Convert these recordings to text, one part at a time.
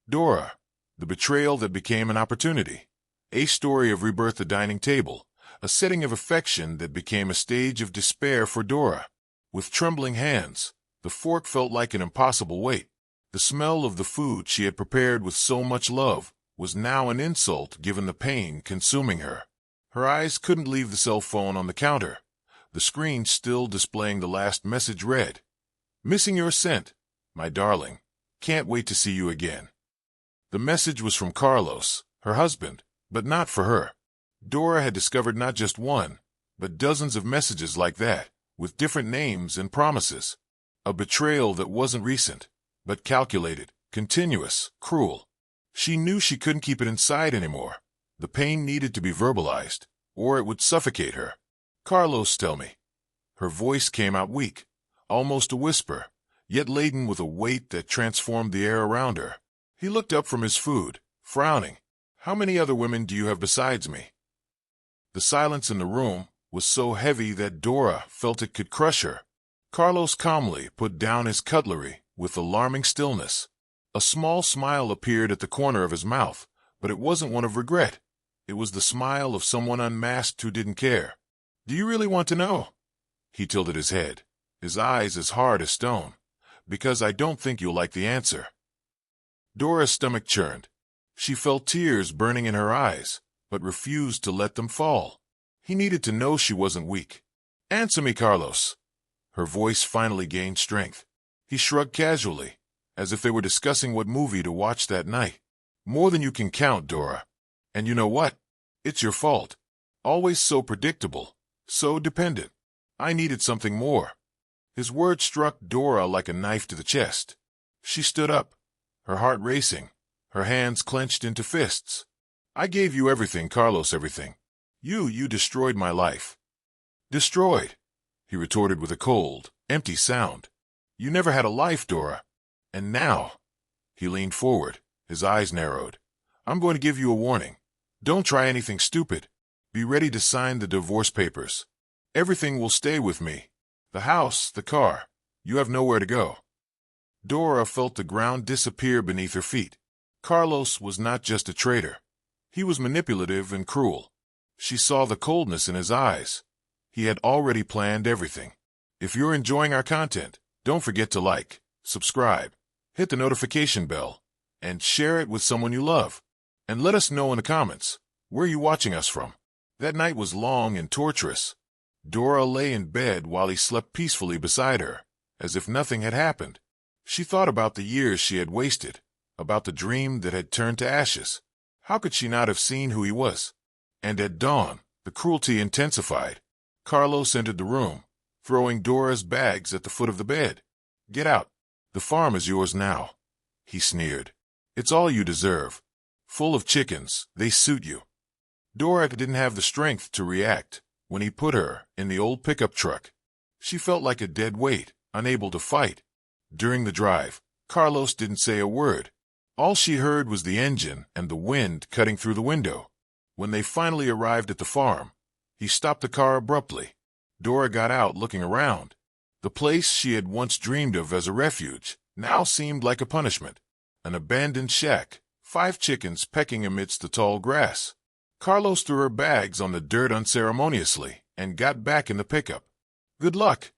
Dora, the betrayal that became an opportunity. A story of rebirth at the dining table, a setting of affection that became a stage of despair for Dora. With trembling hands, the fork felt like an impossible weight. The smell of the food she had prepared with so much love was now an insult given the pain consuming her. Her eyes couldn't leave the cell phone on the counter, the screen still displaying the last message read, "Missing your scent, my darling. Can't wait to see you again." The message was from Carlos, her husband, but not for her. Dora had discovered not just one, but dozens of messages like that, with different names and promises. A betrayal that wasn't recent, but calculated, continuous, cruel. She knew she couldn't keep it inside anymore. The pain needed to be verbalized, or it would suffocate her. "Carlos, tell me." Her voice came out weak, almost a whisper, yet laden with a weight that transformed the air around her. He looked up from his food, frowning. "How many other women do you have besides me?" The silence in the room was so heavy that Dora felt it could crush her. Carlos calmly put down his cutlery with alarming stillness. A small smile appeared at the corner of his mouth, but it wasn't one of regret. It was the smile of someone unmasked who didn't care. "Do you really want to know?" He tilted his head, his eyes as hard as stone. "Because I don't think you'll like the answer." Dora's stomach churned. She felt tears burning in her eyes, but refused to let them fall. He needed to know she wasn't weak. "Answer me, Carlos." Her voice finally gained strength. He shrugged casually, as if they were discussing what movie to watch that night. "More than you can count, Dora. And you know what? It's your fault. Always so predictable, so dependent. I needed something more." His words struck Dora like a knife to the chest. She stood up, her heart racing, her hands clenched into fists. "I gave you everything, Carlos, everything. You destroyed my life." "Destroyed?" he retorted with a cold, empty sound. "You never had a life, Dora. And now—" He leaned forward, his eyes narrowed. "I'm going to give you a warning. Don't try anything stupid. Be ready to sign the divorce papers. Everything will stay with me. The house, the car. You have nowhere to go." Dora felt the ground disappear beneath her feet. Carlos was not just a traitor. He was manipulative and cruel. She saw the coldness in his eyes. He had already planned everything. If you're enjoying our content, don't forget to like, subscribe, hit the notification bell, and share it with someone you love. And let us know in the comments, where you watching us from. That night was long and torturous. Dora lay in bed while he slept peacefully beside her, as if nothing had happened. She thought about the years she had wasted, about the dream that had turned to ashes. How could she not have seen who he was? And at dawn, the cruelty intensified. Carlos entered the room, throwing Dora's bags at the foot of the bed. "Get out. The farm is yours now," he sneered. "It's all you deserve. Full of chickens, they suit you." Dora didn't have the strength to react when he put her in the old pickup truck. She felt like a dead weight, unable to fight. During the drive, Carlos didn't say a word. All she heard was the engine and the wind cutting through the window. When they finally arrived at the farm, he stopped the car abruptly. Dora got out, looking around. The place she had once dreamed of as a refuge now seemed like a punishment. An abandoned shack, 5 chickens pecking amidst the tall grass. Carlos threw her bags on the dirt unceremoniously and got back in the pickup. "Good luck,"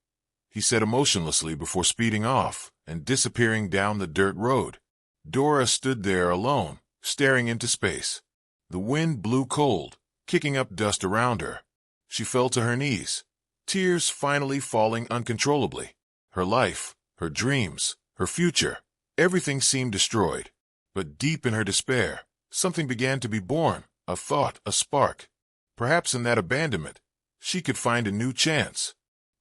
he said emotionlessly before speeding off and disappearing down the dirt road. Dora stood there alone, staring into space. The wind blew cold, kicking up dust around her. She fell to her knees, tears finally falling uncontrollably. Her life, her dreams, her future, everything seemed destroyed. But deep in her despair, something began to be born, a thought, a spark. Perhaps in that abandonment, she could find a new chance.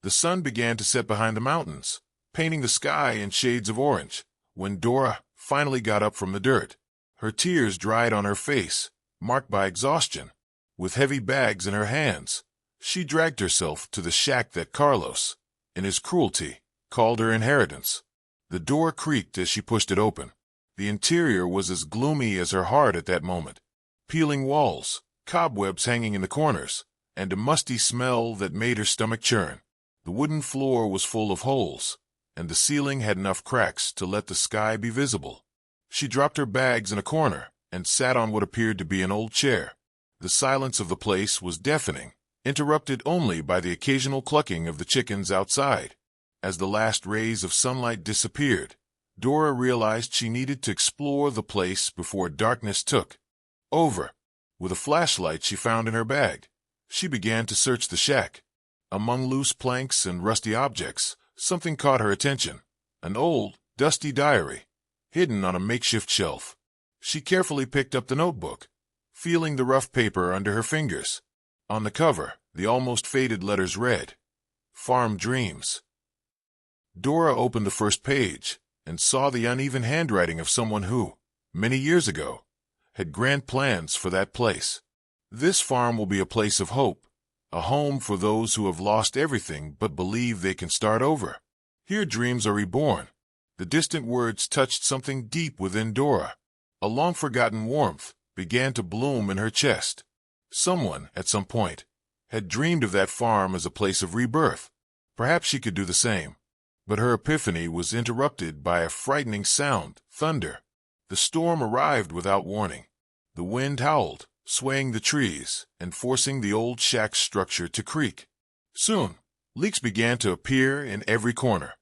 The sun began to set behind the mountains, painting the sky in shades of orange. When Dora finally got up from the dirt, her tears dried on her face, marked by exhaustion. With heavy bags in her hands, she dragged herself to the shack that Carlos, in his cruelty, called her inheritance. The door creaked as she pushed it open. The interior was as gloomy as her heart at that moment. Peeling walls, cobwebs hanging in the corners, and a musty smell that made her stomach churn. The wooden floor was full of holes, and the ceiling had enough cracks to let the sky be visible. She dropped her bags in a corner and sat on what appeared to be an old chair. The silence of the place was deafening, interrupted only by the occasional clucking of the chickens outside. As the last rays of sunlight disappeared, Dora realized she needed to explore the place before darkness took over. With a flashlight she found in her bag, she began to search the shack. Among loose planks and rusty objects, something caught her attention. An old, dusty diary, hidden on a makeshift shelf. She carefully picked up the notebook, feeling the rough paper under her fingers. On the cover, the almost faded letters read, "Farm Dreams." Dora opened the first page and saw the uneven handwriting of someone who, many years ago, had grand plans for that place. "This farm will be a place of hope, a home for those who have lost everything but believe they can start over. Here dreams are reborn." The distant words touched something deep within Dora. A long-forgotten warmth began to bloom in her chest. Someone, at some point, had dreamed of that farm as a place of rebirth. Perhaps she could do the same. But her epiphany was interrupted by a frightening sound, thunder. The storm arrived without warning. The wind howled, swaying the trees and forcing the old shack structure to creak. Soon, leaks began to appear in every corner.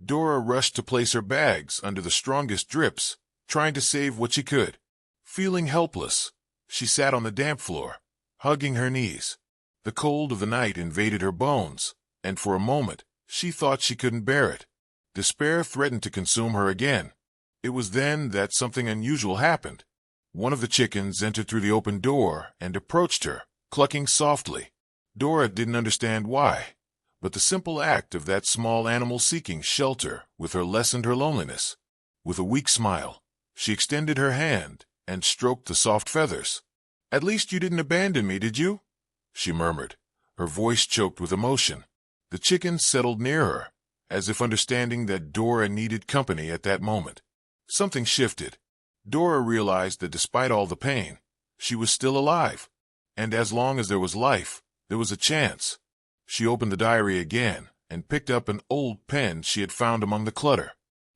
Dora rushed to place her bags under the strongest drips, trying to save what she could. Feeling helpless, she sat on the damp floor, hugging her knees. The cold of the night invaded her bones, and for a moment, she thought she couldn't bear it. Despair threatened to consume her again. It was then that something unusual happened. One of the chickens entered through the open door and approached her, clucking softly. Dora didn't understand why, but the simple act of that small animal seeking shelter with her lessened her loneliness. With a weak smile, she extended her hand and stroked the soft feathers. "At least you didn't abandon me, did you?" she murmured, her voice choked with emotion. The chicken settled near her, as if understanding that Dora needed company at that moment. Something shifted. Dora realized that despite all the pain, she was still alive. And as long as there was life, there was a chance. She opened the diary again and picked up an old pen she had found among the clutter.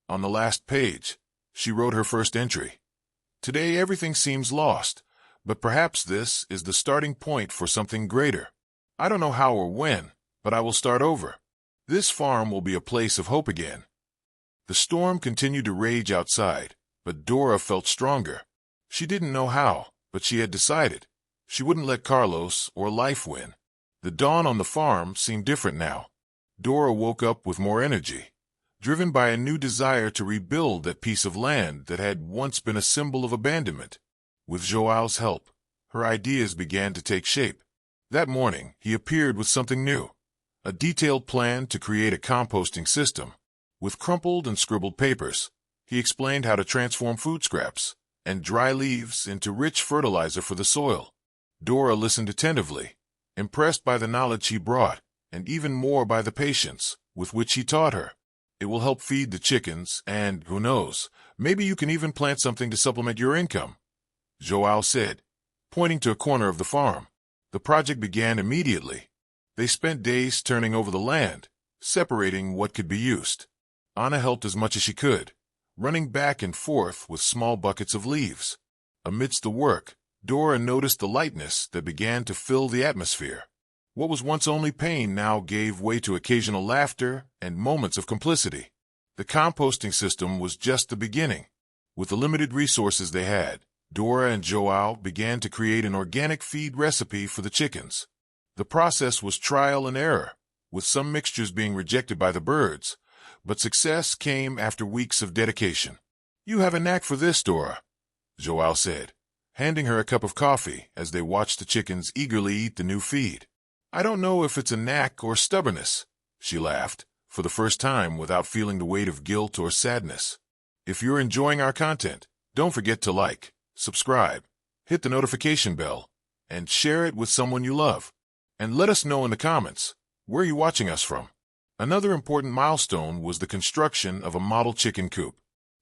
On the last page, she wrote her first entry. "Today everything seems lost, but perhaps this is the starting point for something greater. I don't know how or when, but I will start over. This farm will be a place of hope again." The storm continued to rage outside, but Dora felt stronger. She didn't know how, but she had decided. She wouldn't let Carlos or life win. The dawn on the farm seemed different now. Dora woke up with more energy, driven by a new desire to rebuild that piece of land that had once been a symbol of abandonment. With Joao's help, her ideas began to take shape. That morning, he appeared with something new. A detailed plan to create a composting system. With crumpled and scribbled papers, he explained how to transform food scraps and dry leaves into rich fertilizer for the soil. Dora listened attentively, impressed by the knowledge he brought, and even more by the patience with which he taught her. "It will help feed the chickens, and, who knows, maybe you can even plant something to supplement your income," Joao said, pointing to a corner of the farm. The project began immediately. They spent days turning over the land, separating what could be used. Anna helped as much as she could, running back and forth with small buckets of leaves. Amidst the work, Dora noticed the lightness that began to fill the atmosphere. What was once only pain now gave way to occasional laughter and moments of complicity. The composting system was just the beginning. With the limited resources they had, Dora and Joao began to create an organic feed recipe for the chickens. The process was trial and error, with some mixtures being rejected by the birds, but success came after weeks of dedication. "You have a knack for this, Dora," Joao said, handing her a cup of coffee as they watched the chickens eagerly eat the new feed. "I don't know if it's a knack or stubbornness," she laughed, for the first time without feeling the weight of guilt or sadness. If you're enjoying our content, don't forget to like, subscribe, hit the notification bell, and share it with someone you love. And let us know in the comments, where are you watching us from? Another important milestone was the construction of a model chicken coop.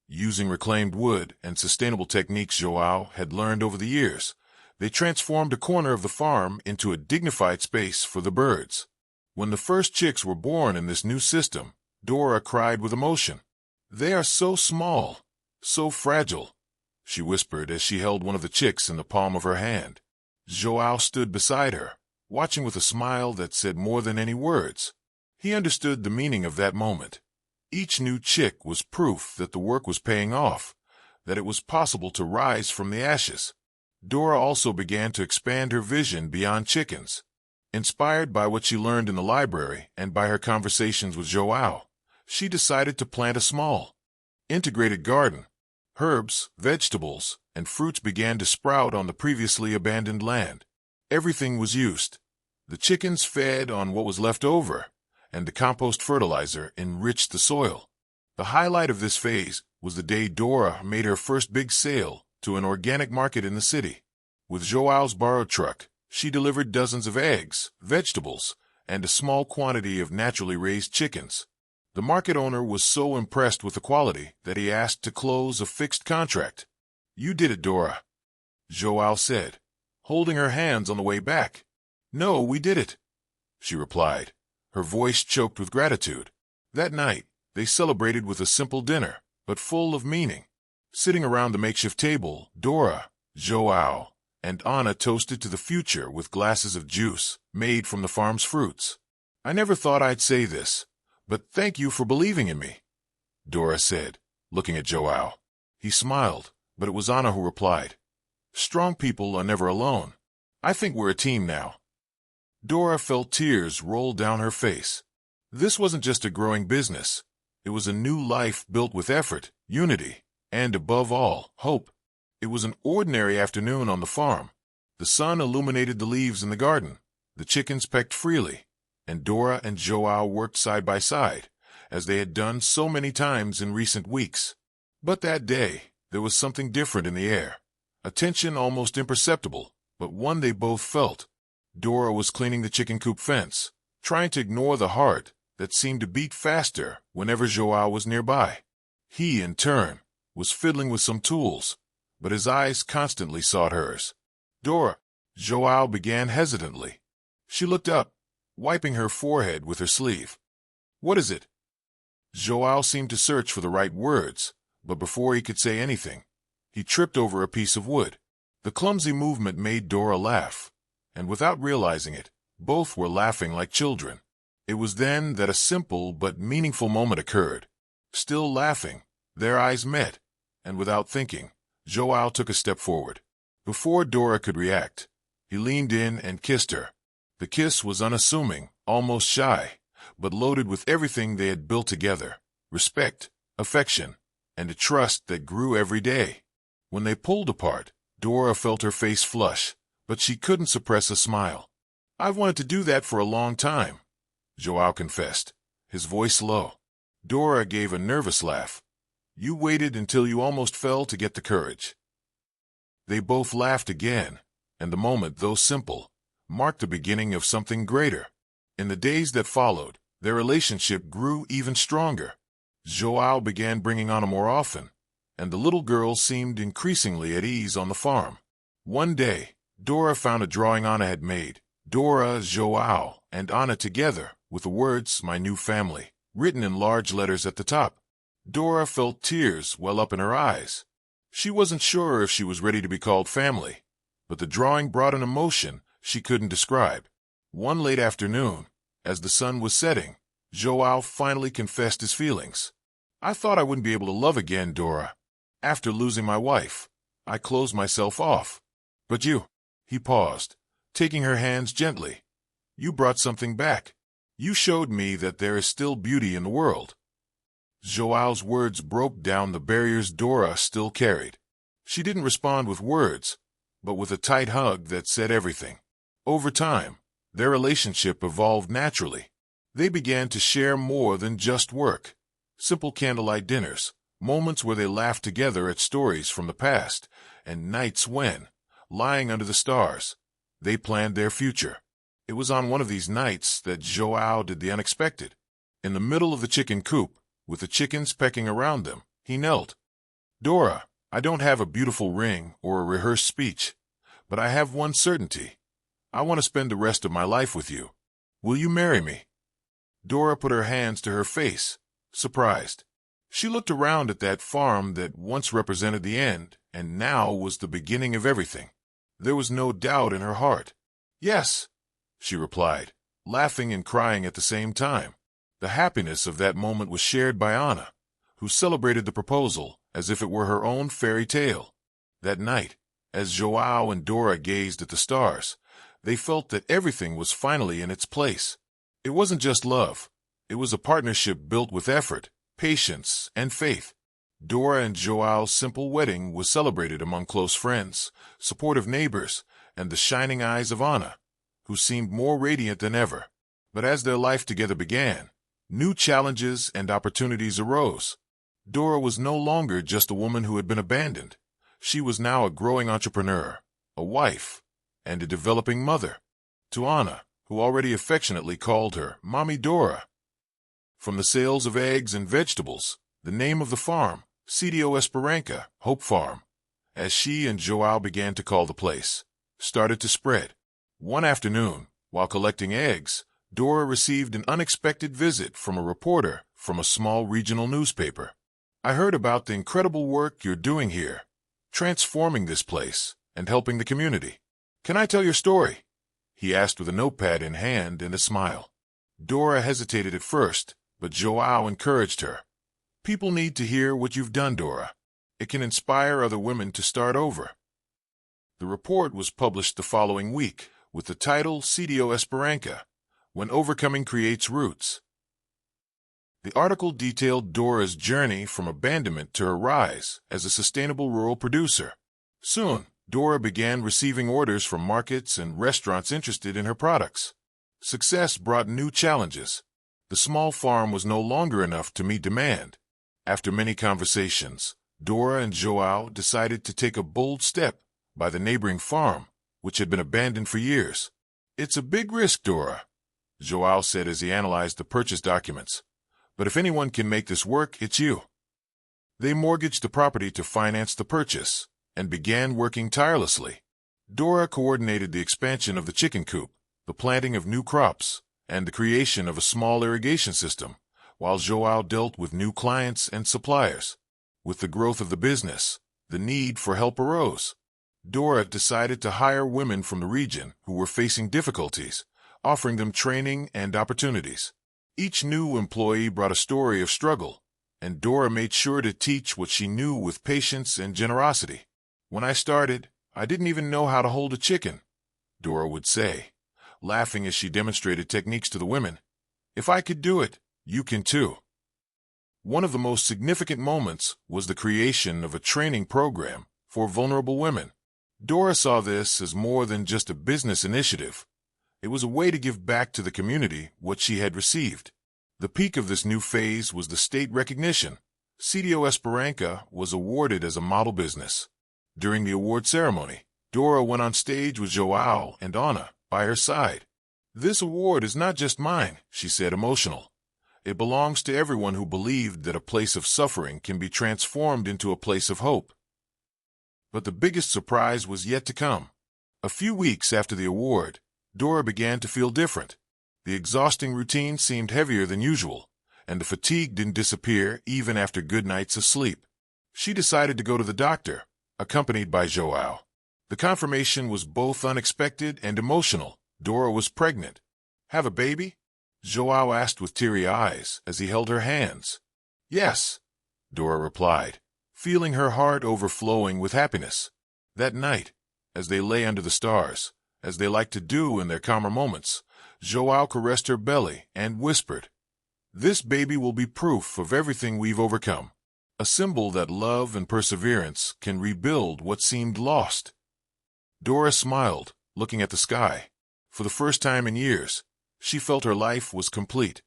Using reclaimed wood and sustainable techniques Joao had learned over the years, they transformed a corner of the farm into a dignified space for the birds. When the first chicks were born in this new system, Dora cried with emotion. "They are so small, so fragile, she whispered as she held one of the chicks in the palm of her hand. Joao stood beside her, watching with a smile that said more than any words. He understood the meaning of that moment. Each new chick was proof that the work was paying off, that it was possible to rise from the ashes. Dora also began to expand her vision beyond chickens. Inspired by what she learned in the library and by her conversations with Joao, she decided to plant a small, integrated garden. Herbs, vegetables, and fruits began to sprout on the previously abandoned land. Everything was used. The chickens fed on what was left over, and the compost fertilizer enriched the soil. The highlight of this phase was the day Dora made her first big sale to an organic market in the city. With Joao's borrowed truck, she delivered dozens of eggs, vegetables, and a small quantity of naturally raised chickens. The market owner was so impressed with the quality that he asked to close a fixed contract. "You did it, Dora," Joao said, holding her hands on the way back. "No, we did it," she replied, her voice choked with gratitude. That night, they celebrated with a simple dinner, but full of meaning. Sitting around the makeshift table, Dora, Joao, and Anna toasted to the future with glasses of juice made from the farm's fruits. "I never thought I'd say this, but thank you for believing in me," Dora said, looking at Joao. He smiled, but it was Anna who replied, "Strong people are never alone. I think we're a team now." Dora felt tears roll down her face. This wasn't just a growing business. It was a new life built with effort, unity, and above all, hope. It was an ordinary afternoon on the farm. The sun illuminated the leaves in the garden. The chickens pecked freely, and Dora and Joao worked side by side, as they had done so many times in recent weeks. But that day, there was something different in the air. A tension almost imperceptible, but one they both felt. Dora was cleaning the chicken coop fence, trying to ignore the heart that seemed to beat faster whenever Joao was nearby. He, in turn, was fiddling with some tools, but his eyes constantly sought hers. "Dora," Joao began hesitantly. She looked up, wiping her forehead with her sleeve. "What is it?" Joao seemed to search for the right words, but before he could say anything, he tripped over a piece of wood. The clumsy movement made Dora laugh, and without realizing it, both were laughing like children. It was then that a simple but meaningful moment occurred. Still laughing, their eyes met, and without thinking, Joao took a step forward. Before Dora could react, he leaned in and kissed her. The kiss was unassuming, almost shy, but loaded with everything they had built together: respect, affection, and a trust that grew every day. When they pulled apart, Dora felt her face flush, but she couldn't suppress a smile. "I've wanted to do that for a long time," Joao confessed, his voice low. Dora gave a nervous laugh. "You waited until you almost fell to get the courage." They both laughed again, and the moment, though simple, marked the beginning of something greater. In the days that followed, their relationship grew even stronger. Joao began bringing Anna more often, and the little girl seemed increasingly at ease on the farm. One day, Dora found a drawing Anna had made, Dora, Joao, and Anna together, with the words, "My new family," written in large letters at the top. Dora felt tears well up in her eyes. She wasn't sure if she was ready to be called family, but the drawing brought an emotion she couldn't describe. One late afternoon, as the sun was setting, Joao finally confessed his feelings. "I thought I wouldn't be able to love again, Dora. After losing my wife, I closed myself off. But you," he paused, taking her hands gently, "you brought something back. You showed me that there is still beauty in the world." Joao's words broke down the barriers Dora still carried. She didn't respond with words, but with a tight hug that said everything. Over time, their relationship evolved naturally. They began to share more than just work. Simple candlelight dinners, moments where they laughed together at stories from the past, and nights when, lying under the stars, they planned their future. It was on one of these nights that Joao did the unexpected. In the middle of the chicken coop, with the chickens pecking around them, he knelt. "Dora, I don't have a beautiful ring or a rehearsed speech, but I have one certainty. I want to spend the rest of my life with you. Will you marry me?" Dora put her hands to her face, surprised. She looked around at that farm that once represented the end And now was the beginning of everything. There was no doubt in her heart. "Yes," she replied, laughing and crying at the same time. The happiness of that moment was shared by Anna, who celebrated the proposal as if it were her own fairy tale. That night, as Joao and Dora gazed at the stars, they felt that everything was finally in its place. It wasn't just love. It was a partnership built with effort, patience, and faith. Dora and Joao's simple wedding was celebrated among close friends, supportive neighbors, and the shining eyes of Anna, who seemed more radiant than ever. But as their life together began, new challenges and opportunities arose. Dora was no longer just a woman who had been abandoned. She was now a growing entrepreneur, a wife, and a developing mother. To Anna, who already affectionately called her Mommy Dora. From the sales of eggs and vegetables, the name of the farm, Sitio Esperanza, Hope Farm, as she and Joao began to call the place, started to spread. One afternoon, while collecting eggs, Dora received an unexpected visit from a reporter from a small regional newspaper. "I heard about the incredible work you're doing here, transforming this place and helping the community. Can I tell your story?" he asked with a notepad in hand and a smile. Dora hesitated at first, but Joao encouraged her. "People need to hear what you've done, Dora. It can inspire other women to start over." The report was published the following week with the title Sitio Esperanza, When Overcoming Creates Roots. The article detailed Dora's journey from abandonment to her rise as a sustainable rural producer. Soon, Dora began receiving orders from markets and restaurants interested in her products. Success brought new challenges. The small farm was no longer enough to meet demand. After many conversations, Dora and Joao decided to take a bold step by the neighboring farm, which had been abandoned for years. "It's a big risk, Dora," Joao said as he analyzed the purchase documents. "But if anyone can make this work, it's you." They mortgaged the property to finance the purchase and began working tirelessly. Dora coordinated the expansion of the chicken coop, the planting of new crops, and the creation of a small irrigation system, while Joao dealt with new clients and suppliers. With the growth of the business, the need for help arose. Dora decided to hire women from the region who were facing difficulties, offering them training and opportunities. Each new employee brought a story of struggle, and Dora made sure to teach what she knew with patience and generosity. "When I started, I didn't even know how to hold a chicken," Dora would say, laughing as she demonstrated techniques to the women. "If I could do it, you can too." One of the most significant moments was the creation of a training program for vulnerable women. Dora saw this as more than just a business initiative. It was a way to give back to the community what she had received. The peak of this new phase was the state recognition. Sitio Esperanza was awarded as a model business. During the award ceremony, Dora went on stage with Joao and Anna by her side. "This award is not just mine," she said, emotional. "It belongs to everyone who believed that a place of suffering can be transformed into a place of hope." But the biggest surprise was yet to come. A few weeks after the award, Dora began to feel different. The exhausting routine seemed heavier than usual, and the fatigue didn't disappear even after good nights of sleep. She decided to go to the doctor, accompanied by Joao. The confirmation was both unexpected and emotional. Dora was pregnant. "Have a baby?" Joao asked with teary eyes as he held her hands. "Yes," Dora replied, feeling her heart overflowing with happiness. That night, as they lay under the stars, as they liked to do in their calmer moments, Joao caressed her belly and whispered, "This baby will be proof of everything we've overcome, a symbol that love and perseverance can rebuild what seemed lost." Dora smiled, looking at the sky. For the first time in years, she felt her life was complete.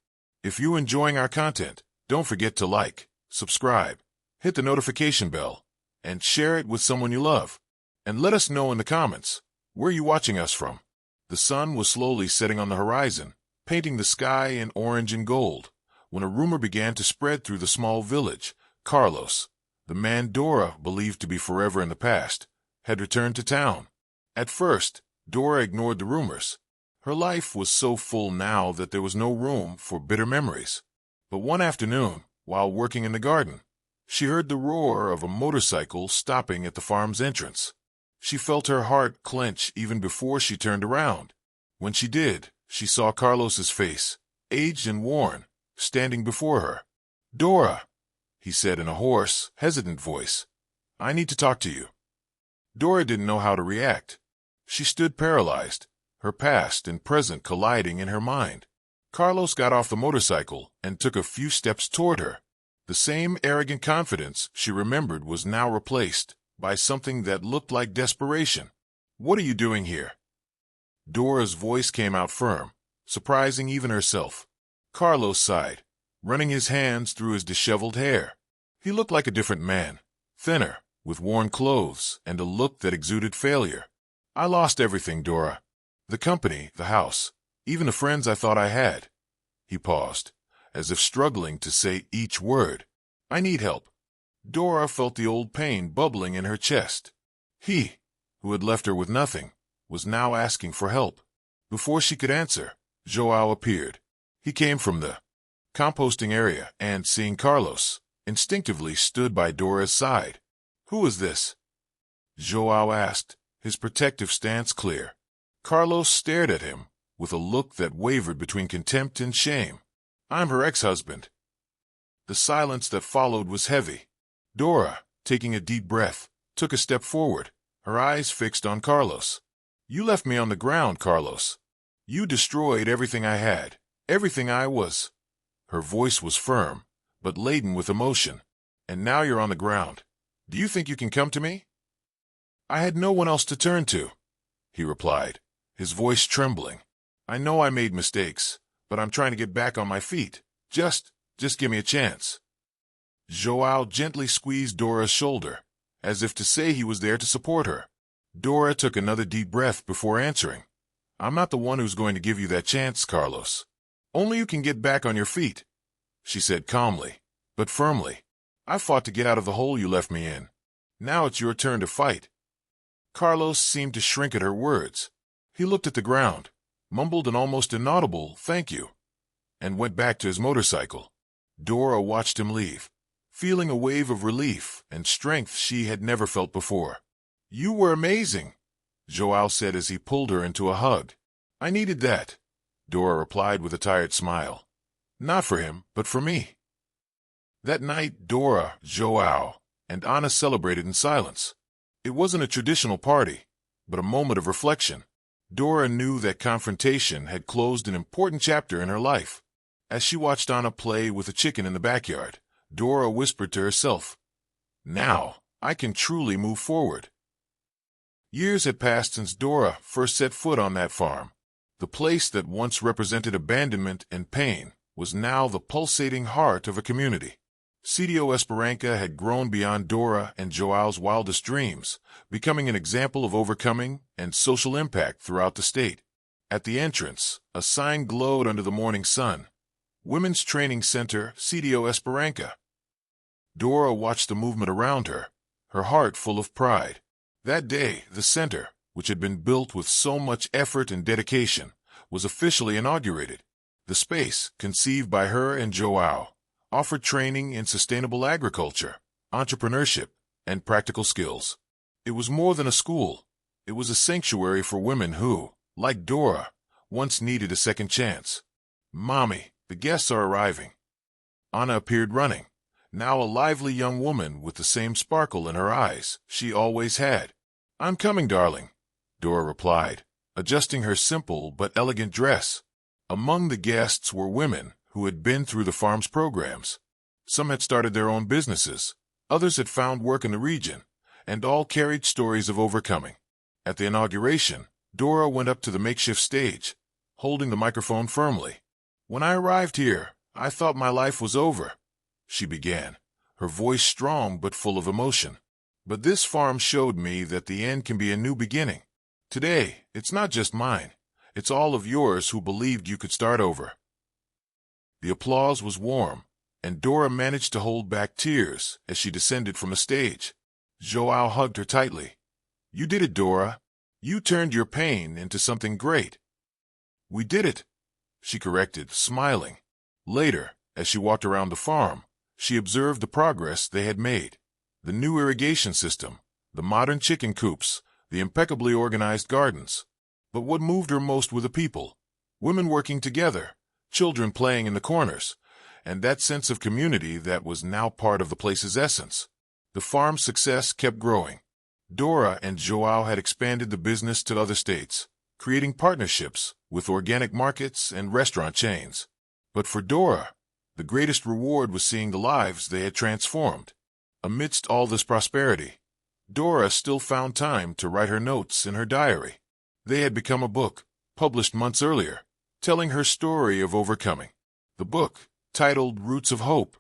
If you're enjoying our content, don't forget to like, subscribe, hit the notification bell, and share it with someone you love. And let us know in the comments, where are you watching us from? The sun was slowly setting on the horizon, painting the sky in orange and gold, when a rumor began to spread through the small village. Carlos, the man Dora believed to be forever in the past, had returned to town. At first, Dora ignored the rumors. Her life was so full now that there was no room for bitter memories. But one afternoon, while working in the garden, She heard the roar of a motorcycle stopping at the farm's entrance. She felt her heart clench even before she turned around. When she did, she saw Carlos's face, aged and worn, standing before her. "Dora," he said in a hoarse, hesitant voice. "I need to talk to you." Dora didn't know how to react. She stood paralyzed, her past and present colliding in her mind. Carlos got off the motorcycle and took a few steps toward her. The same arrogant confidence she remembered was now replaced by something that looked like desperation. "What are you doing here?" Dora's voice came out firm, surprising even herself. Carlos sighed, running his hands through his disheveled hair. He looked like a different man, thinner, with worn clothes and a look that exuded failure. "I lost everything, Dora. The company, the house, even the friends I thought I had." He paused, as if struggling to say each word. "I need help." Dora felt the old pain bubbling in her chest. He, who had left her with nothing, was now asking for help. Before she could answer, Joao appeared. He came from the composting area and, seeing Carlos, instinctively stood by Dora's side. "Who is this?" Joao asked, his protective stance clear. Carlos stared at him with a look that wavered between contempt and shame. "I'm her ex-husband." The silence that followed was heavy. Dora, taking a deep breath, took a step forward, her eyes fixed on Carlos. "You left me on the ground, Carlos. You destroyed everything I had, everything I was." Her voice was firm, but laden with emotion. "And now you're on the ground. Do you think you can come to me?" "I had no one else to turn to," he replied, his voice trembling. "I know I made mistakes, but I'm trying to get back on my feet. Just give me a chance." Joao gently squeezed Dora's shoulder, as if to say he was there to support her. Dora took another deep breath before answering. "I'm not the one who's going to give you that chance, Carlos. Only you can get back on your feet," she said calmly, but firmly. "I fought to get out of the hole you left me in. Now it's your turn to fight." Carlos seemed to shrink at her words. He looked at the ground, mumbled an almost inaudible "thank you," and went back to his motorcycle. Dora watched him leave, feeling a wave of relief and strength she had never felt before. "You were amazing," Joao said as he pulled her into a hug. "I needed that," Dora replied with a tired smile. "Not for him, but for me." That night, Dora, Joao, and Anna celebrated in silence. It wasn't a traditional party, but a moment of reflection. Dora knew that confrontation had closed an important chapter in her life. As she watched Anna play with a chicken in the backyard, Dora whispered to herself, "Now I can truly move forward." Years had passed since Dora first set foot on that farm. The place that once represented abandonment and pain was now the pulsating heart of a community. Sitio Esperanza had grown beyond Dora and Joao's wildest dreams, becoming an example of overcoming and social impact throughout the state. At the entrance, a sign glowed under the morning sun. "Women's Training Center, Sitio Esperanza." Dora watched the movement around her, her heart full of pride. That day, the center, which had been built with so much effort and dedication, was officially inaugurated. The space, conceived by her and Joao, offered training in sustainable agriculture, entrepreneurship, and practical skills. It was more than a school. It was a sanctuary for women who, like Dora, once needed a second chance. "Mommy, the guests are arriving." Anna appeared running, now a lively young woman with the same sparkle in her eyes she always had. "I'm coming, darling," Dora replied, adjusting her simple but elegant dress. Among the guests were women who had been through the farm's programs. Some had started their own businesses, others had found work in the region, and all carried stories of overcoming. At the inauguration, Dora went up to the makeshift stage, holding the microphone firmly. "When I arrived here, I thought my life was over," she began, her voice strong but full of emotion. "But this farm showed me that the end can be a new beginning. Today, it's not just mine, it's all of yours who believed you could start over." The applause was warm, and Dora managed to hold back tears as she descended from the stage. Joao hugged her tightly. "You did it, Dora. You turned your pain into something great." "We did it," she corrected, smiling. Later, as she walked around the farm, She observed the progress they had made. The new irrigation system, the modern chicken coops, the impeccably organized gardens. But what moved her most were the people. Women working together, children playing in the corners, and that sense of community that was now part of the place's essence. The farm's success kept growing. Dora and Joao had expanded the business to other states, creating partnerships with organic markets and restaurant chains. But for Dora, the greatest reward was seeing the lives they had transformed. Amidst all this prosperity, Dora still found time to write her notes in her diary. They had become a book, published months earlier, telling her story of overcoming. The book, titled Roots of Hope,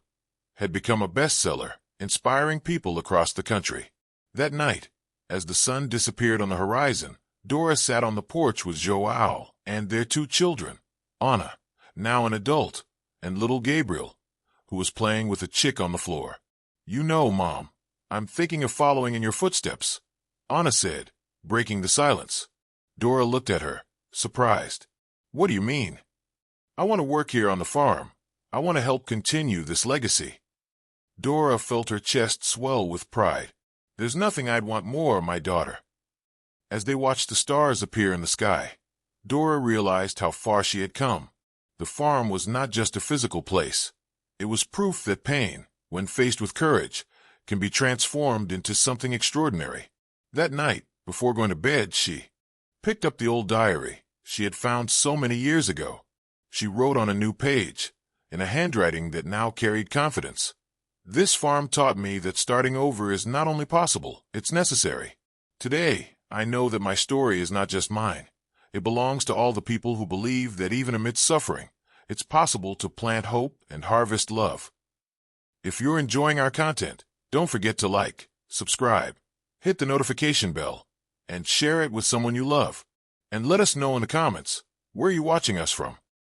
had become a bestseller, inspiring people across the country. That night, as the sun disappeared on the horizon, Dora sat on the porch with Joao and their 2 children, Anna, now an adult, and little Gabriel, who was playing with a chick on the floor. "You know, Mom, I'm thinking of following in your footsteps," Anna said, breaking the silence. Dora looked at her, surprised. "What do you mean?" "I want to work here on the farm. I want to help continue this legacy." Dora felt her chest swell with pride. "There's nothing I'd want more, my daughter." As they watched the stars appear in the sky, Dora realized how far she had come. The farm was not just a physical place. It was proof that pain, when faced with courage, can be transformed into something extraordinary. That night, before going to bed, she picked up the old diary she had found so many years ago. She wrote on a new page, in a handwriting that now carried confidence. "This farm taught me that starting over is not only possible, it's necessary. Today, I know that my story is not just mine. It belongs to all the people who believe that even amidst suffering, it's possible to plant hope and harvest love." If you're enjoying our content, don't forget to like, subscribe, hit the notification bell, and share it with someone you love. And let us know in the comments, where are you watching us from?